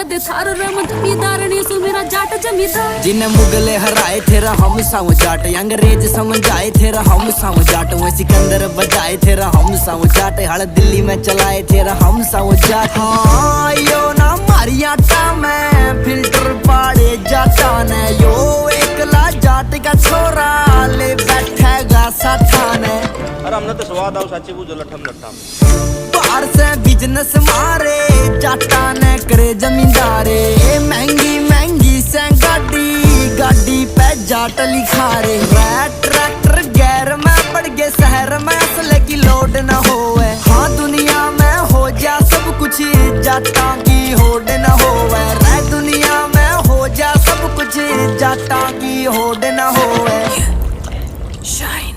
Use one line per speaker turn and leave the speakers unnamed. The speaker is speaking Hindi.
कदे थारो रम जमींदार नहीं सो मेरा जाट जमींदार।
जिन्हें मुगले हराए तेरा हम साव जाट, अंग्रेज समझाए तेरा हम साव जाट, वह सिकंदर बजाए तेरा हम साव जाट, हड़ दिल्ली में चलाए तेरा हम साव जाट। हाँ यो ना मारी आटा में फिल्टर पाड़े जाटा ने, यो एकला जाट का छोरा ले बैठेगा साठा ने।
अरे हमने तो स्वाद आओ साची बुझो लठम लठम।
बाहर से बिजनेस मारे जाटा ने करे जमींदारे, महंगी महंगी से गाड़ी गाड़ी पे जाट लिखा रे। ट्रैक्टर गैर में पड़ गए शहर में, असले की लोड न होवे। हाँ दुनिया में हो जा सब कुछ जाटा की होड़ न होवे, रे दुनिया में हो जा सब कुछ जाटा की होड़ न होवे। शाइन